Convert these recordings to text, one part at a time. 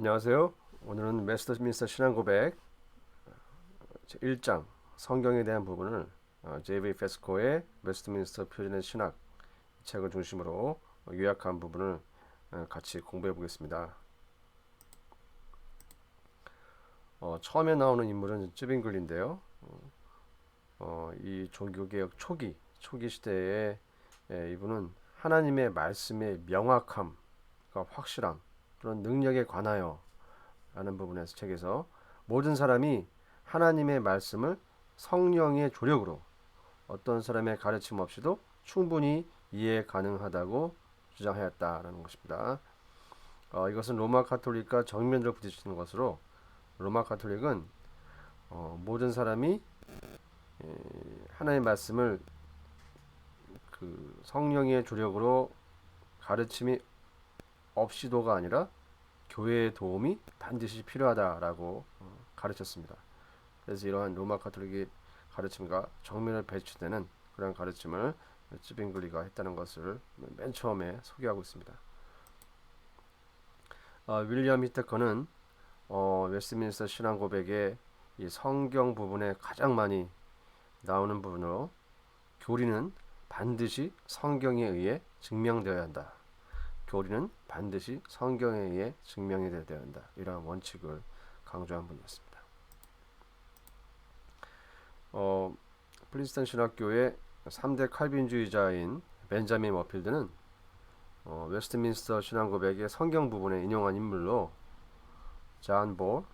안녕하세요. 오늘은 웨스트민스터 신앙고백 1장 성경에 대한 부분을 J.V. 페스코의 웨스트민스터 표준의 신학 책을 중심으로 요약한 부분을 같이 공부해 보겠습니다. 처음에 나오는 인물은 쯔빙글인데요. 이 종교개혁 초기 시대에 이분은 하나님의 말씀의 명확함, 확실함, 그런 능력에 관하여 라는 부분에서 책에서 모든 사람이 하나님의 말씀을 성령의 조력으로 어떤 사람의 가르침 없이도 충분히 이해 가능하다고 주장하였다라는 것입니다. 이것은 로마 카톨릭과 정면으로 부딪히는 것으로 로마 카톨릭은 모든 사람이 하나님의 말씀을 그 성령의 조력으로 가르침이 없이도가 아니라 교회의 도움이 반드시 필요하다라고 가르쳤습니다. 그래서 이러한 로마 카톨릭의 가르침과 정면을 배치되는 그런 가르침을 쯔빙글리가 했다는 것을 맨 처음에 소개하고 있습니다. 윌리엄 히터커는 웨스트민스터 신앙 고백의 이 성경 부분에 가장 많이 나오는 부분으로 교리는 반드시 성경에 의해 증명되어야 한다. 교리는 반드시 성경에 의해 증명이 되어야 한다. 이러한 원칙을 강조한 분이었습니다. 프린스턴 신학교의 3대 칼빈주의자인 벤자민 워필드는 웨스트민스터 신앙고백의 성경 부분에 인용한 인물로 존 볼,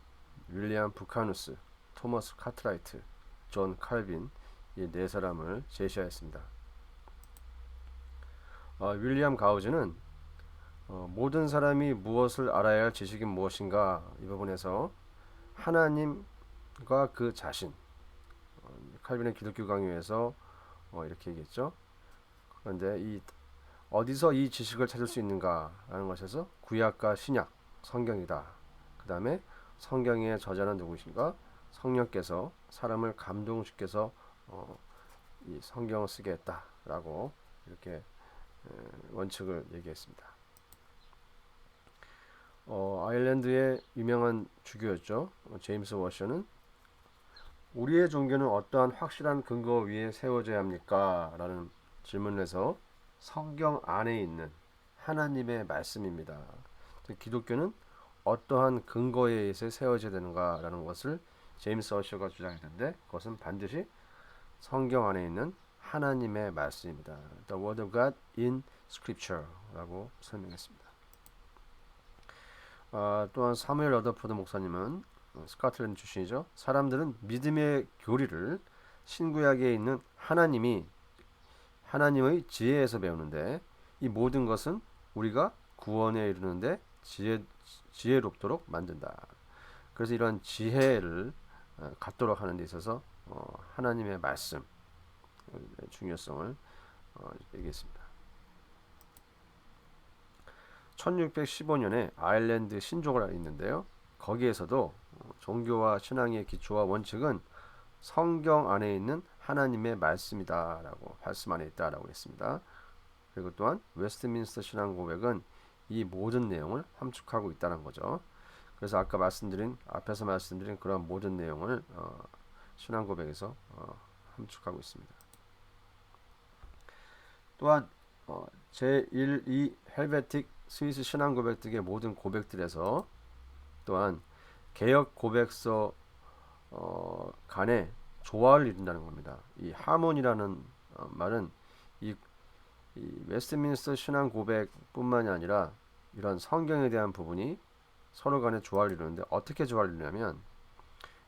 윌리엄 부카누스, 토머스 카트라이트, 존 칼빈 이 네 사람을 제시하였습니다. 윌리엄 가우즈는 모든 사람이 무엇을 알아야 할 지식이 무엇인가 이 부분에서 하나님과 그 자신 칼빈의 기독교 강요에서 이렇게 얘기했죠. 그런데 어디서 이 지식을 찾을 수 있는가라는 것에서 구약과 신약 성경이다. 그 다음에 성경의 저자는 누구신가? 성령께서 사람을 감동시켜서 이 성경을 쓰게 했다라고 이렇게 원칙을 얘기했습니다. 아일랜드의 유명한 주교였죠. 제임스 워셔는 우리의 종교는 어떠한 확실한 근거 위에 세워져야 합니까? 라는 질문을 해서 성경 안에 있는 하나님의 말씀입니다. 기독교는 어떠한 근거에 의해서 세워져야 되는가라는 것을 제임스 워셔가 주장했는데 그것은 반드시 성경 안에 있는 하나님의 말씀입니다. The Word of God in Scripture라고 설명했습니다. 또한 사무엘 러더포드 목사님은 스코틀랜드 출신이죠. 사람들은 믿음의 교리를 신구약에 있는 하나님의 지혜에서 배우는데 이 모든 것은 우리가 구원에 이르는데 지혜롭도록 만든다. 그래서 이러한 지혜를 갖도록 하는 데 있어서 하나님의 말씀 중요성을 얘기했습니다. 1615년에 아일랜드 신조가 있는데요. 거기에서도 종교와 신앙의 기초와 원칙은 성경 안에 있는 하나님의 말씀이다라고 말씀 안에 있다라고 했습니다. 그리고 또한 웨스트민스터 신앙 고백은 이 모든 내용을 함축하고 있다는 거죠. 그래서 앞에서 말씀드린 그런 모든 내용을 신앙 고백에서 함축하고 있습니다. 또한 제1, 2 헬베틱 스위스 신앙 고백 등의 모든 고백들에서 또한 개혁 고백서 간에 조화를 이룬다는 겁니다. 이 하모니라는 말은 이 웨스트민스터 신앙 고백뿐만이 아니라 이런 성경에 대한 부분이 서로 간에 조화를 이루는데 어떻게 조화를 이루냐면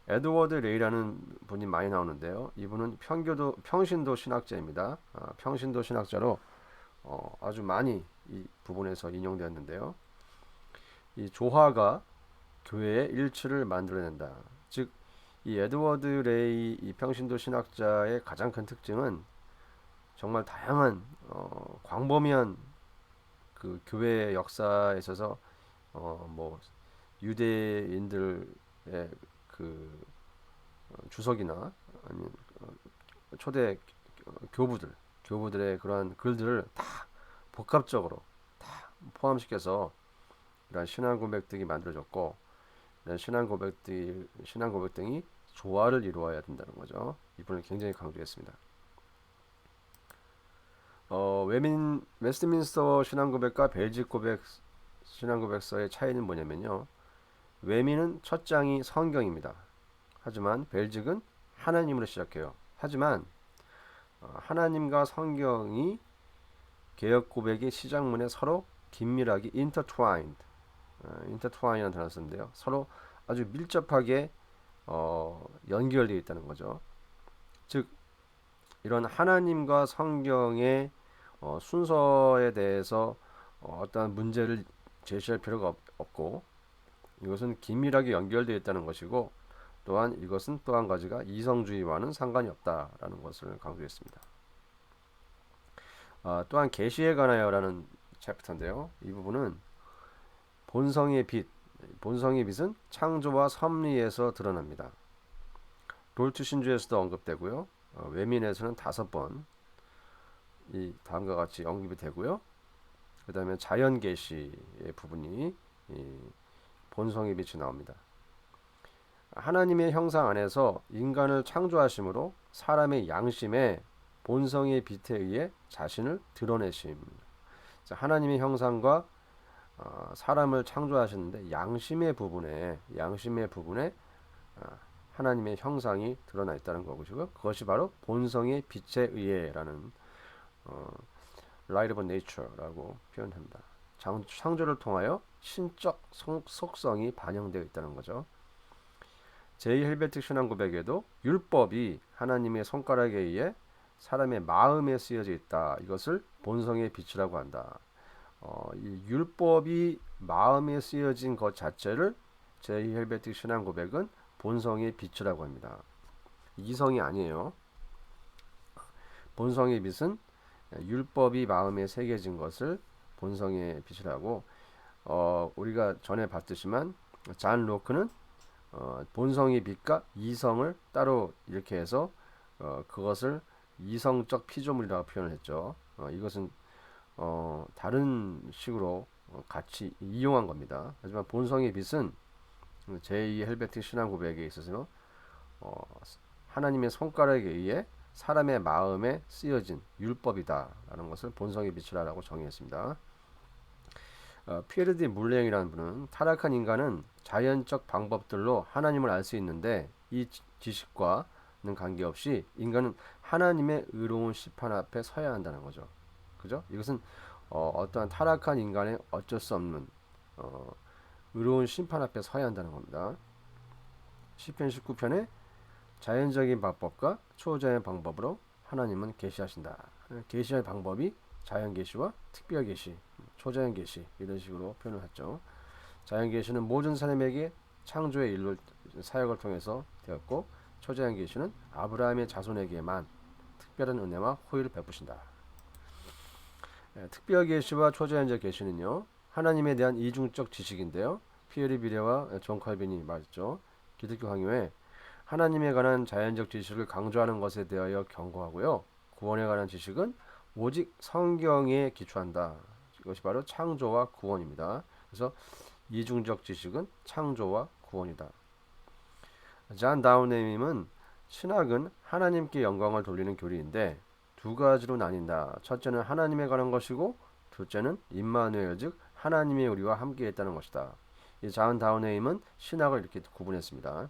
에드워드 레이라는 분이 많이 나오는데요. 이분은 평신도 신학자입니다. 평신도 신학자로 아주 많이 이 부분에서 인용되었는데요. 이 조화가 교회의 일치를 만들어낸다. 즉, 이 에드워드 레이 이 평신도 신학자의 가장 큰 특징은 정말 다양한 광범위한 그 교회의 역사에 있어서 뭐 유대인들의 그 주석이나 아니면 초대 교부들의 그러한 글들을 다 복합적으로 다 포함시켜서 이런 신앙 고백 등이 만들어졌고, 이런 신앙 고백 등이 조화를 이루어야 된다는 거죠. 이 부분을 굉장히 강조했습니다. 웨스트민스터 신앙 고백과 벨직 고백 신앙 고백서의 차이는 뭐냐면요. 웨민은 첫 장이 성경입니다. 하지만 벨직은 하나님으로 시작해요. 하지만 하나님과 성경이 개혁 고백의 시작문에 서로 긴밀하게 intertwine이라는 단어를 쓰는데요. 서로 아주 밀접하게 연결되어 있다는 거죠. 즉 이런 하나님과 성경의 순서에 대해서 어떠한 문제를 제시할 필요가 없고, 이것은 긴밀하게 연결되어 있다는 것이고, 또한 이것은 또 한 가지가 이성주의와는 상관이 없다라는 것을 강조했습니다. 또한 계시에 관하여라는 챕터인데요. 이 부분은 본성의 빛은 창조와 섭리에서 드러납니다. 롤트 신주에서도 언급되고요. 외민에서는 5번 이 다음과 같이 언급이 되고요. 그 다음에 자연 계시의 부분이 본성의 빛이 나옵니다. 하나님의 형상 안에서 인간을 창조하심으로 사람의 양심에 본성의 빛에 의해 자신을 드러내심. 하나님의 형상과 사람을 창조하셨는데 양심의 부분에 하나님의 형상이 드러나 있다는 것이고요. 그것이 바로 본성의 빛에 의해라는 light of nature라고 표현합니다. 창조를 통하여 신적 속성이 반영되어 있다는 거죠. 제2헬베틱 신앙 고백에도 율법이 하나님의 손가락에 의해 사람의 마음에 쓰여져 있다. 이것을 본성의 빛이라고 한다. 이 율법이 마음에 쓰여진 것 자체를 제2헬베틱 신앙 고백은 본성의 빛이라고 합니다. 이성이 아니에요. 본성의 빛은 율법이 마음에 새겨진 것을 본성의 빛이라고, 우리가 전에 봤듯이만 잔 로크는 본성의 빛과 이성을 따로 이렇게 해서 그것을 이성적 피조물이라고 표현을 했죠. 이것은 다른 식으로 같이 이용한 겁니다. 하지만 본성의 빛은 제2 헬베틱 신앙 고백에 있어서 하나님의 손가락에 의해 사람의 마음에 쓰여진 율법이다라는 것을 본성의 빛이라고 정의했습니다. 피에르 디 물랭이라는 분은 타락한 인간은 자연적 방법들로 하나님을 알 수 있는데 이 지식과는 관계없이 인간은 하나님의 의로운 심판 앞에 서야 한다는 거죠. 그죠? 이것은 어떠한 타락한 인간의 어쩔 수 없는 의로운 심판 앞에 서야 한다는 겁니다. 시편 19편에 자연적인 방법과 초자연 방법으로 하나님은 계시하신다. 계시할 방법이 자연 계시와 특별 계시, 초자연 계시 이런 식으로 표현을 했죠. 자연 계시는 모든 사람에게 창조의 일로 사역을 통해서 되었고, 초자연 계시는 아브라함의 자손에게만 특별한 은혜와 호의를 베푸신다. 특별 계시와 초자연적 계시는요, 하나님에 대한 이중적 지식인데요. 피에르 비레와 존 칼빈이 말했죠. 기독교 강요에 하나님에 관한 자연적 지식을 강조하는 것에 대하여 경고하고요. 구원에 관한 지식은 오직 성경에 기초한다. 이것이 바로 창조와 구원입니다. 그래서 이중적 지식은 창조와 구원이다. 잔 다우네임은 신학은 하나님께 영광을 돌리는 교리인데 두 가지로 나뉜다. 첫째는 하나님에 관한 것이고 둘째는 임마누엘 즉 하나님의 우리와 함께 했다는 것이다. 이 잔 다우네임은 신학을 이렇게 구분했습니다.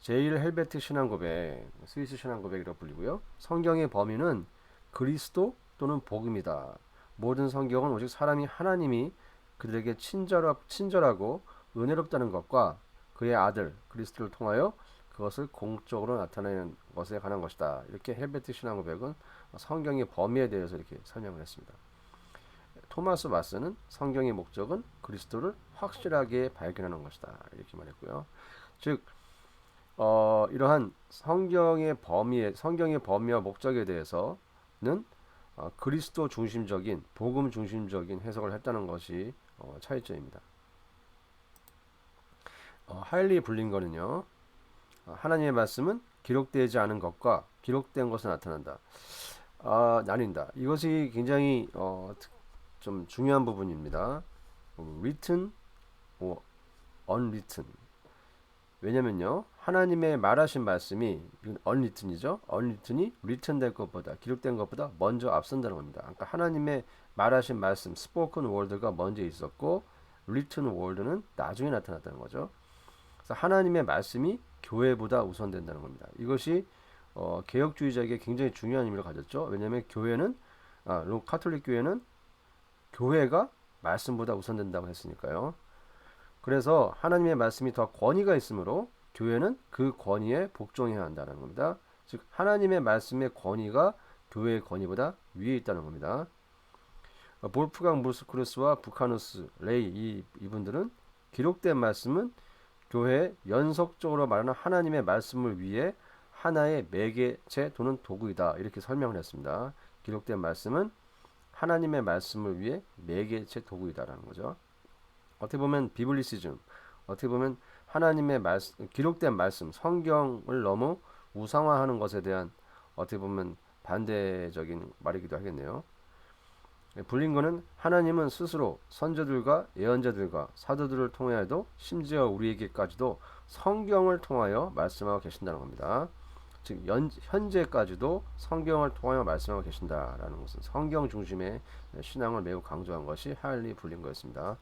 제1 헬베틱 신앙고백, 스위스 신앙고백이라고 불리고요. 성경의 범위는 그리스도 또는 복음이다. 모든 성경은 오직 하나님이 그들에게 친절하고 은혜롭다는 것과 그의 아들 그리스도를 통하여 그것을 공적으로 나타내는 것에 관한 것이다. 이렇게 헬베틱 신앙고백은 성경의 범위에 대해서 이렇게 설명을 했습니다. 토마스 마스는 성경의 목적은 그리스도를 확실하게 발견하는 것이다. 이렇게 말했고요. 즉 이러한 성경의 범위와 목적에 대해서는 그리스도 중심적인 복음 중심적인 해석을 했다는 것이 차이점입니다. 하일리 블링거는요, 하나님의 말씀은 기록되지 않은 것과 기록된 것을 나타난다. 나뉜다. 이것이 굉장히 좀 중요한 부분입니다. written or unwritten. 왜냐면요, 하나님의 말하신 말씀이 unwritten이죠. unwritten이 written 될 것보다, 기록된 것보다 먼저 앞선다는 겁니다. 그러니까 하나님의 말하신 말씀, spoken word가 먼저 있었고 written word는 나중에 나타났다는 거죠. 그래서 하나님의 말씀이 교회보다 우선된다는 겁니다. 이것이 개혁주의자에게 굉장히 중요한 의미를 가졌죠. 왜냐하면 교회는 카톨릭 교회는 교회가 말씀보다 우선된다고 했으니까요. 그래서 하나님의 말씀이 더 권위가 있으므로 교회는 그 권위에 복종해야 한다는 겁니다. 즉 하나님의 말씀의 권위가 교회의 권위보다 위에 있다는 겁니다. 볼프강 무스크루스와 부카누스, 레이 이분들은 기록된 말씀은 교회에 연속적으로 말하는 하나님의 말씀을 위해 하나의 매개체 또는 도구이다, 이렇게 설명을 했습니다. 기록된 말씀은 하나님의 말씀을 위해 매개체 도구이다라는 거죠. 어떻게 보면 비블리시즘, 어떻게 보면 하나님의 말씀, 기록된 말씀, 성경을 너무 우상화하는 것에 대한 어떻게 보면 반대적인 말이기도 하겠네요. 불린거는 하나님은 스스로 선조들과 예언자들과 사도들을 통하여도 심지어 우리에게까지도 성경을 통하여 말씀하고 계신다는 겁니다. 즉 현재까지도 성경을 통하여 말씀하고 계신다라는 것은 성경 중심의 신앙을 매우 강조한 것이 하일리 불린거였습니다.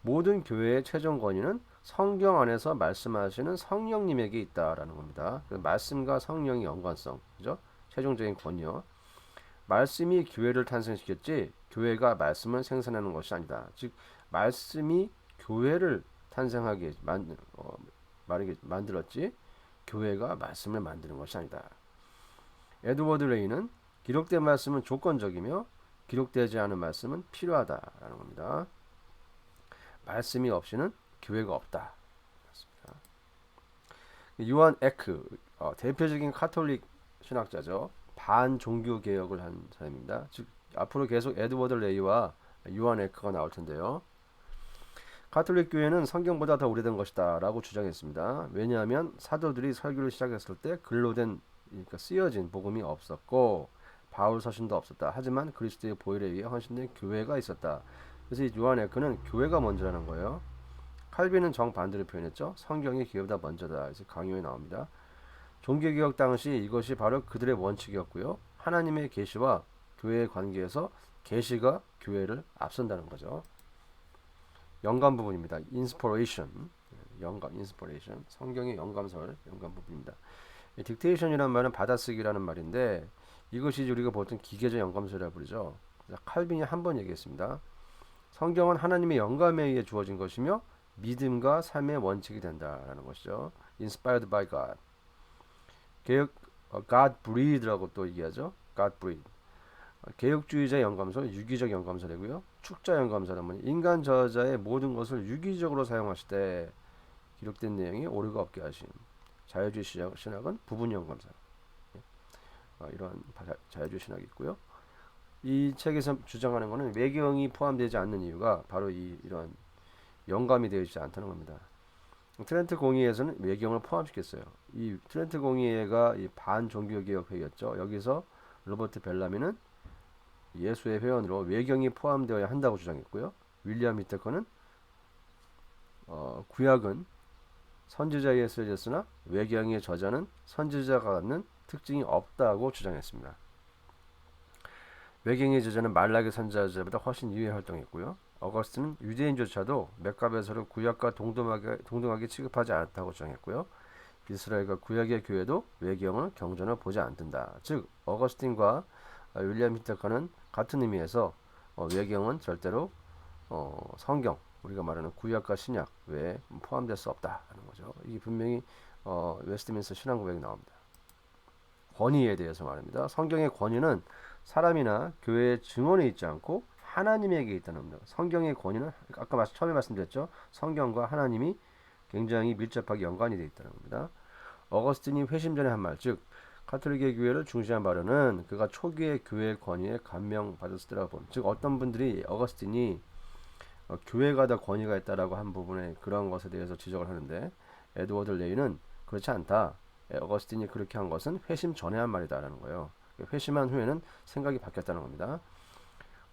모든 교회의 최종 권위는 성경 안에서 말씀하시는 성령님에게 있다라는 겁니다. 말씀과 성령의 연관성, 그죠? 최종적인 권위요. 말씀이 교회를 탄생시켰지 교회가 말씀을 생산하는 것이 아니다. 즉 말씀이 교회를 탄생하게 만들었지 교회가 말씀을 만드는 것이 아니다. 에드워드 레이는 기록된 말씀은 조건적이며 기록되지 않은 말씀은 필요하다라는 겁니다. 말씀이 없이는 교회가 없다. 요한 에크, 대표적인 카톨릭 신학자죠. 반종교 개혁을 한 사람입니다. 즉 앞으로 계속 에드워드 레이와 요한 에크가 나올 텐데요. 가톨릭 교회는 성경보다 더 오래된 것이다 라고 주장했습니다. 왜냐하면 사도들이 설교를 시작했을 때 글로 된, 그러니까 쓰여진 복음이 없었고 바울 서신도 없었다. 하지만 그리스도의 보혈에 의해 헌신된 교회가 있었다. 그래서 요한 에크는 교회가 먼저라는 거예요. 칼빈은 정반대로 표현했죠. 성경이 교회보다 먼저다. 그래서 강요에 나옵니다. 종교개혁 당시 이것이 바로 그들의 원칙이었고요. 하나님의 계시와 교회의 관계에서 계시가 교회를 앞선다는 거죠. 영감 부분입니다. inspiration, 영감, inspiration, 성경의 영감설, 영감 부분입니다. dictation이라는 말은 받아쓰기라는 말인데 이것이 우리가 보통 기계적 영감설이라고 부르죠. 칼빈이 한 번 얘기했습니다. 성경은 하나님의 영감에 의해 주어진 것이며 믿음과 삶의 원칙이 된다라는 것이죠. inspired by God. 개혁 God breathed라고 또 얘기하죠. God breathed. 개혁주의자 영감설, 유기적 영감설이고요. 축자 영감설은 인간 저자의 모든 것을 유기적으로 사용하실 때 기록된 내용이 오류가 없게 하심. 자유주의 신학은 부분 영감설. 이러한 자유주의 신학이 있고요. 이 책에서 주장하는 것은 외경이 포함되지 않는 이유가 바로 이러한 영감이 되어 있지 않다는 겁니다. 트렌트 공의회에서는 외경을 포함시켰어요. 이 트렌트 공의회가 반종교개혁회의였죠. 여기서 로버트 벨라미는 예수의 회원으로 외경이 포함되어야 한다고 주장했고요. 윌리엄 히터커는 구약은 선지자에 의해 쓰여졌으나 외경의 저자는 선지자가 갖는 특징이 없다고 주장했습니다. 외경의 저자는 말라기 선지자보다 훨씬 이외에 활동했고요. 어거스틴은 유대인조차도 맥가베서를 구약과 동등하게 취급하지 않았다고 주장했고요. 이스라엘과 구약의 교회도 외경을 경전을 보지 않는다. 즉 어거스틴과 윌리엄 히터커는 같은 의미에서 외경은 절대로 성경, 우리가 말하는 구약과 신약 외에 포함될 수 없다는 거죠. 이게 분명히 웨스트민스터 신앙고백에 나옵니다. 권위에 대해서 말합니다. 성경의 권위는 사람이나 교회의 증언에 있지 않고 하나님에게 있다는 겁니다. 성경의 권위는 아까 처음에 말씀드렸죠. 성경과 하나님이 굉장히 밀접하게 연관이 되어 있다는 겁니다. 어거스틴이 회심 전에 한 말, 즉 가톨릭의 교회를 중시한 바로는 그가 초기의 교회의 권위에 감명받았을 때라고 봅니다. 즉 어떤 분들이 어거스틴이 교회가 더 권위가 있다라고 한 부분에 그런 것에 대해서 지적을 하는데 에드워드 레이는 그렇지 않다. 어거스틴이 그렇게 한 것은 회심 전에 한 말이다라는 거예요. 회심한 후에는 생각이 바뀌었다는 겁니다.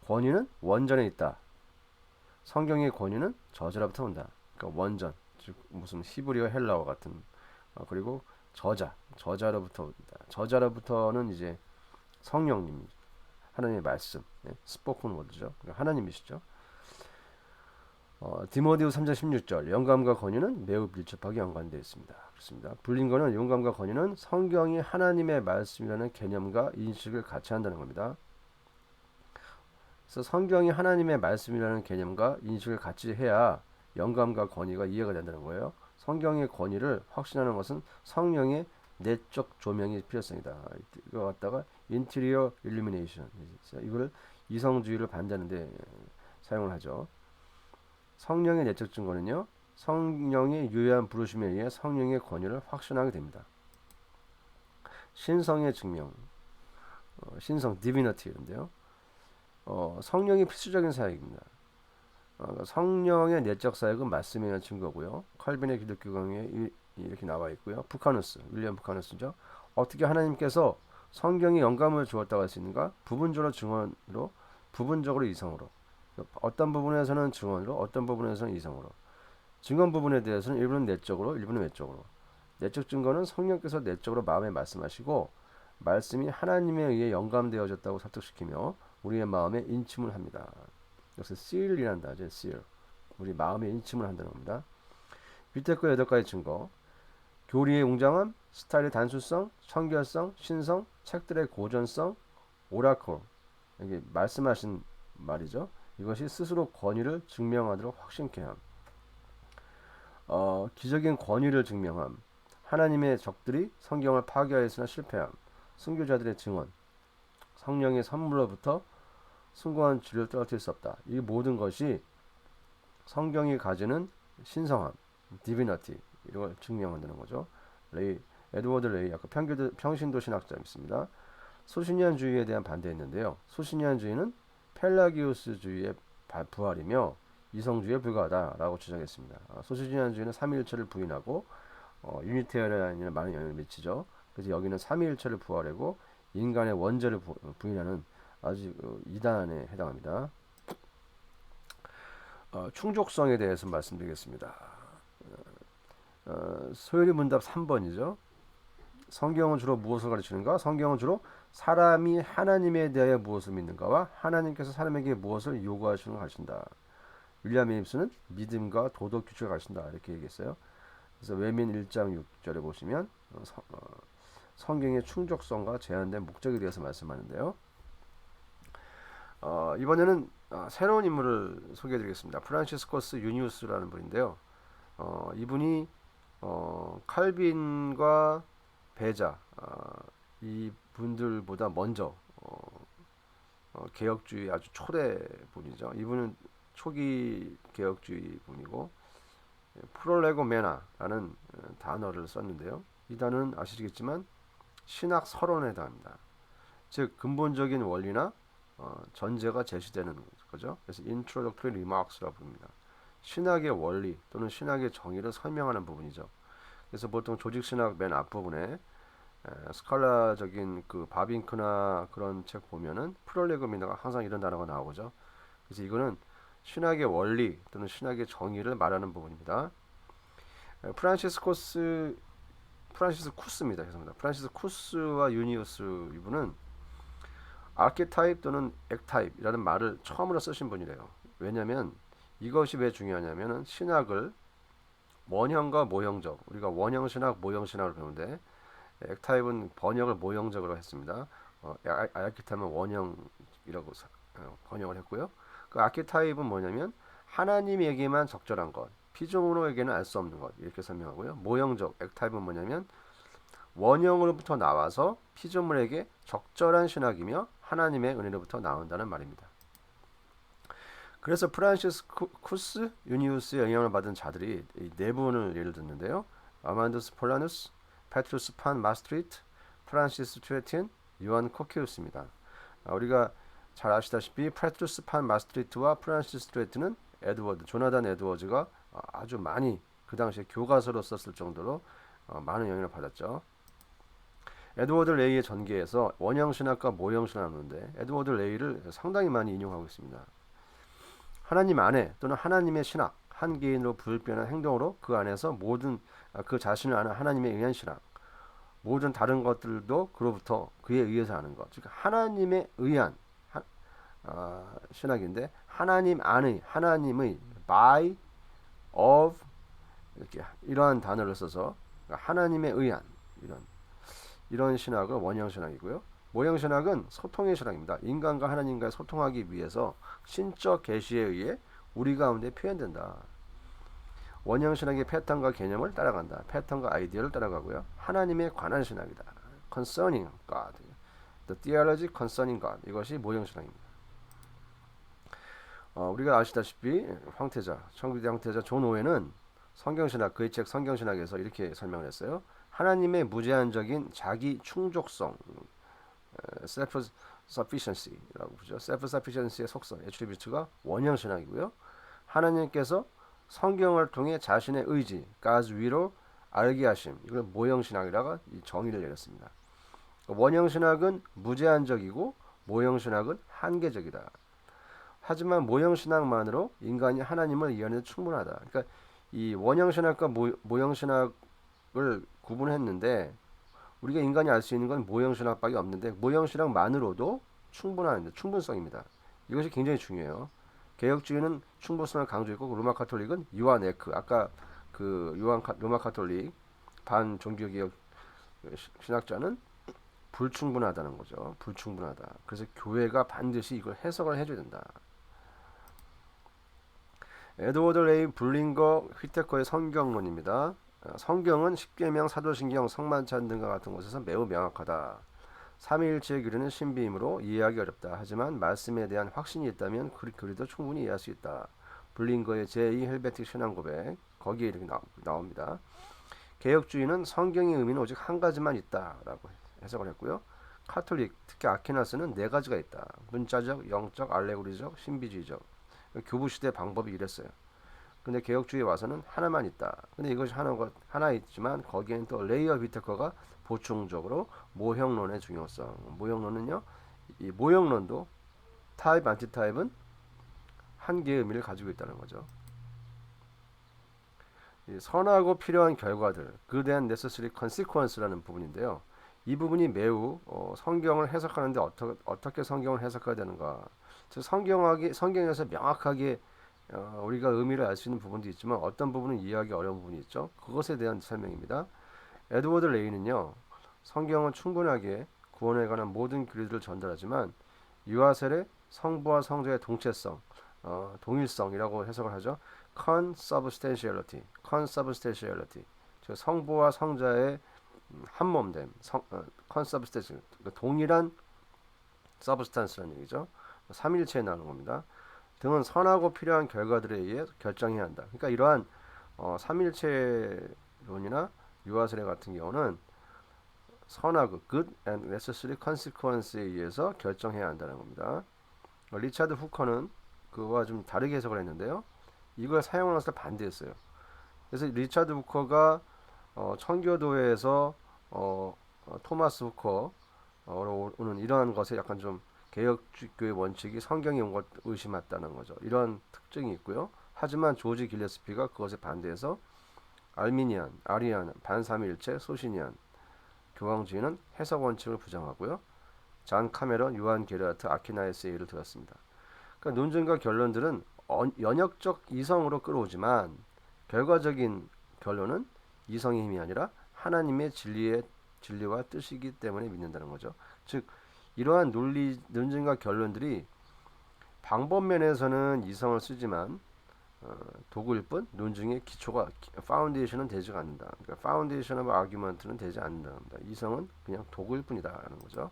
권위는 원전에 있다. 성경의 권위는 저자로부터 온다. 그러니까 원전, 즉 무슨 히브리어 헬라어 같은 그리고 저자로부터 온다. 저자로부터는 이제 성령님, 하나님의 말씀, 스포큰 워드죠. 하나님이시죠. 디모데후 3장 16절 영감과 권위는 매우 밀접하게 연관되어 있습니다. 그렇습니다. 불린거는 영감과 권위는 성경이 하나님의 말씀이라는 개념과 인식을 같이 한다는 겁니다. 그래서 성경이 하나님의 말씀이라는 개념과 인식을 같이 해야 영감과 권위가 이해가 된다는 거예요. 성경의 권위를 확신하는 것은 성령의 내적 조명이 필요성이다. 이거 갖다가 인테리어 일루미네이션, 이거를 이성주의를 반대하는데 사용을 하죠. 성령의 내적 증거는요, 성령의 유효한 부르심에 의해 성령의 권위를 확신하게 됩니다. 신성의 증명, 신성, 디비니티인데요. 성령이 필수적인 사역입니다. 성령의 내적 사역은 말씀에 의한 증거고요. 칼빈의 기독교 강의에 이렇게 나와 있고요. 부카누스, 윌리엄 부카누스죠. 어떻게 하나님께서 성경에 영감을 주었다고 할 수 있는가? 부분적으로 증언으로, 부분적으로 이성으로. 어떤 부분에서는 증언으로, 어떤 부분에서는 이성으로. 증언 부분에 대해서는 일부는 내적으로, 일부는 외적으로. 내적 증거는 성령께서 내적으로 마음에 말씀하시고 말씀이 하나님에 의해 영감되어졌다고 설득시키며 우리의 마음에 인침을 합니다. 여기서 seal이라는 단어죠. seal. 우리 마음에 인침을 한다는 겁니다. 밑에 거 8가지 증거. 교리의 웅장함, 스타일의 단순성, 청결성, 신성, 책들의 고전성, 오라클. 이게 말씀하신 말이죠. 이것이 스스로 권위를 증명하도록 확신케 함. 기적인 권위를 증명함. 하나님의 적들이 성경을 파괴하였으나 실패함. 순교자들의 증언. 성령의 선물로부터 숭고한 주를 떨어뜨릴 수 없다. 이 모든 것이 성경이 가지는 신성함, 디비니티 이런 걸 증명한다는 거죠. 에드워드 레이, 아까 평신도 신학자입니다. 소신의한주의에 대한 반대했는데요. 소신의한주의는 펠라기우스주의의 부활이며 이성주의에 불과하다라고 주장했습니다. 소신의한주의는 삼위일체를 부인하고 유니테리안에 많은 영향을 미치죠. 그래서 여기는 삼위일체를 부활하고 인간의 원죄를 부인하는 아주 이단에 해당합니다. 충족성에 대해서 말씀드리겠습니다. 소요리 문답 3번이죠. 성경은 주로 무엇을 가르치는가? 성경은 주로 사람이 하나님에 대하여 무엇을 믿는가와 하나님께서 사람에게 무엇을 요구하시는 걸 가르친다. 윌리엄 에임스는 믿음과 도덕 규칙을 가르친다. 이렇게 얘기했어요. 그래서 외민 1장 6절에 보시면 성경의 충족성과 제한된 목적에 대해서 말씀하는데요. 이번에는 새로운 인물을 소개해드리겠습니다. 프란시스코스 유니우스라는 분인데요. 이분이 칼빈과 베자 이 분들보다 먼저 개혁주의 아주 초대 분이죠. 이분은 초기 개혁주의 분이고 프롤레고메나라는 단어를 썼는데요. 이 단어는 아시겠지만 신학 서론에 해당합니다. 즉 근본적인 원리나 전제가 제시되는 거죠. 그래서 introductory remarks라고 부릅니다. 신학의 원리 또는 신학의 정의를 설명하는 부분이죠. 그래서 보통 조직신학 맨 앞부분에 스칼라적인 그 바빙크나 그런 책 보면은 프롤레고미나가 항상 이런 단어가 나오죠. 그래서 이거는 신학의 원리 또는 신학의 정의를 말하는 부분입니다. 프란시스 쿠스입니다. 죄송합니다. 프란시스 쿠스와 유니우스 이분은 아키타입 또는 액타입이라는 말을 처음으로 쓰신 분이래요. 왜냐하면 이것이 왜 중요하냐면은 신학을 원형과 모형적, 우리가 원형신학, 모형신학을 배우는데 액타입은 번역을 모형적으로 했습니다. 아키타입은 원형이라고 번역을 했고요. 그 아키타입은 뭐냐면 하나님에게만 적절한 것, 피조물에게는 알 수 없는 것 이렇게 설명하고요. 모형적, 액타입은 뭐냐면 원형으로부터 나와서 피조물에게 적절한 신학이며 하나님의 은혜로부터 나온다는 말입니다. 그래서 프란시스 쿠스, 유니우스의 영향을 받은 자들이 이 네 분을 예를 듣는데요. 아만두스 폴라누스, 페트루스 판 마스트리트, 프란시스 트레틴, 요한 코케우스입니다. 우리가 잘 아시다시피 페트루스 판 마스트리트와 프란시스 트레틴은 조나단 에드워즈가 아주 많이 그 당시에 교과서로 썼을 정도로 많은 영향을 받았죠. 에드워드 레이의 전개에서 원형신학과 모형신학을 하는데 에드워드 레이를 상당히 많이 인용하고 있습니다. 하나님 안에 또는 하나님의 신학, 한 개인으로 불변한 행동으로 그 안에서 모든 그 자신을 아는 하나님에 의한 신학, 모든 다른 것들도 그로부터 그에 의해서 하는 것, 즉 하나님에 의한 신학인데 하나님 안의 하나님의 by of 이렇게 이러한 단어를 써서 하나님에 의한 이런 신학을 원형 신학이고요. 모형 신학은 소통의 신학입니다. 인간과 하나님과 소통하기 위해서 신적 계시에 의해 우리 가운데 표현된다. 원형 신학의 패턴과 개념을 따라간다. 패턴과 아이디어를 따라가고요. 하나님에 관한 신학이다. Concerning God. The theology concerning God. 이것이 모형 신학입니다. 우리가 아시다시피 청교도 황태자 존 오웬은 성경신학, 그의 책 성경신학에서 이렇게 설명을 했어요. 하나님의 무제한적인 자기 충족성, self-sufficiency라고 부르죠. self-sufficiency의 속성, 애트리뷰트가 원형신학이고요. 하나님께서 성경을 통해 자신의 의지, God's will을 알게 하심, 이걸 모형신학이라고 정의를 내렸습니다. 원형신학은 무제한적이고 모형신학은 한계적이다. 하지만 모형신학만으로 인간이 하나님을 이해하는 데 충분하다. 그러니까 이 원형신학과 모형신학을 구분했는데 우리가 인간이 알 수 있는 건 모형신학밖에 없는데 모형신학만으로도 충분성입니다. 이것이 굉장히 중요해요. 개혁주의는 충분성을 강조했고 로마 카톨릭은 유아 네크 아까 그 로마 카톨릭 반 종교개혁 신학자는 불충분하다는 거죠. 불충분하다. 그래서 교회가 반드시 이걸 해석을 해줘야 된다. 에드워드 레이 블링거 휘테커의 성경론입니다. 성경은 십계명, 사도신경, 성만찬 등과 같은 곳에서 매우 명확하다. 삼위일체의 교리는 신비이므로 이해하기 어렵다. 하지만 말씀에 대한 확신이 있다면 그리도 충분히 이해할 수 있다. 블링거의 제2 헬베틱 신앙 고백 거기에 이렇게 나옵니다. 개혁주의는 성경의 의미는 오직 한 가지만 있다라고 해석을 했고요. 카톨릭 특히 아퀴나스는 네 가지가 있다. 문자적, 영적, 알레고리적, 신비주의적. 교부시대 방법이 이랬어요. 근데 개혁주의에 와서는 하나만 있다. 근데 이것이 하나 있지만 거기에는 또 레이어 비테커가 보충적으로 모형론의 중요성. 모형론은요, 이 모형론도 타입, 안티타입은 한 개의 의미를 가지고 있다는 거죠. 선하고 필요한 결과들, good and necessary consequence라는 부분인데요. 이 부분이 매우 성경을 해석하는데 어떻게 성경을 해석해야 되는가. 즉 성경에서 명확하게 우리가 의미를 알 수 있는 부분도 있지만 어떤 부분은 이해하기 어려운 부분이 있죠. 그것에 대한 설명입니다. 에드워드 레이는요. 성경은 충분하게 구원에 관한 모든 교리들을 전달하지만 유아셀의 성부와 성자의 동체성, 동일성이라고 해석을 하죠. consubstantiality, 즉 성부와 성자의 한몸됨, consubstantial, 동일한 substance라는 얘기죠. 삼일체에 나오는 겁니다. 등은 선하고 필요한 결과들에 의해 결정해야 한다. 그러니까 이러한 삼일체론이나 유아설의 같은 경우는 선하고 good and necessary consequence에 의해서 결정해야 한다는 겁니다. 리차드 후커는 그와 좀 다르게 해석을 했는데요. 이걸 사용을 해서 반대했어요. 그래서 리차드 후커가 청교도에서 토마스 후커는 이러한 것에 약간 좀 개혁주교의 원칙이 성경에 온 것 의심했다는 거죠. 이런 특징이 있고요. 하지만 조지 길레스피가 그것에 반대해서 알미니안, 아리안, 반삼위일체, 소시니안, 교황주의는 해석 원칙을 부정하고요. 잔 카메론, 요한 게르하트, 아퀴나스의 예를 들었습니다. 그러니까 논증과 결론들은 연역적 이성으로 끌어오지만 결과적인 결론은 이성의 힘이 아니라 하나님의 진리와 뜻이기 때문에 믿는다는 거죠. 즉 이러한 논증과 결론들이 방법면에서는 이성을 쓰지만 도구일 뿐 논증의 기초가 파운데이션은 되지 않는다. 그러니까 파운데이션 오브 아규먼트는 되지 않는다. 이성은 그냥 도구일 뿐이다라는 거죠.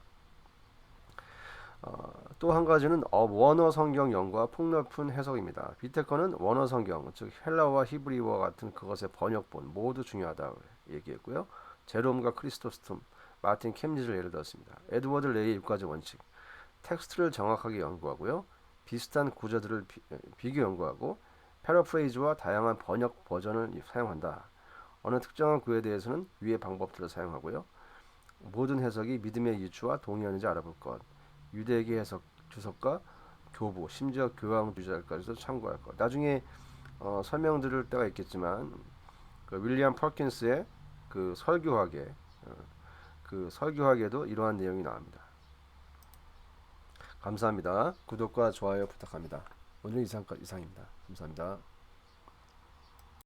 또 한 가지는 원어 성경 연구와 폭넓은 해석입니다. 비테커는 원어 성경, 즉 헬라어와 히브리어와 같은 그것의 번역본 모두 중요하다고 얘기했고요. 제롬과 크리스토스톰, 마틴 캠리를 예를 들었습니다. 에드워드 레이의 육가지 원칙, 텍스트를 정확하게 연구하고요. 비슷한 구조들을 비교 연구하고 패러프레이즈와 다양한 번역 버전을 사용한다. 어느 특정한 구에 대해서는 위의 방법들을 사용하고요. 모든 해석이 믿음의 이치와 동의하는지 알아볼 것. 유대계 해석 주석과 교부, 심지어 교황주자까지도 참고할 것. 나중에 설명드릴 때가 있겠지만 그 윌리엄 퍼킨스의 그 설교학에 그 설교학에도 이러한 내용이 나옵니다. 감사합니다. 구독과 좋아요 부탁합니다. 오늘 이상입니다. 감사합니다.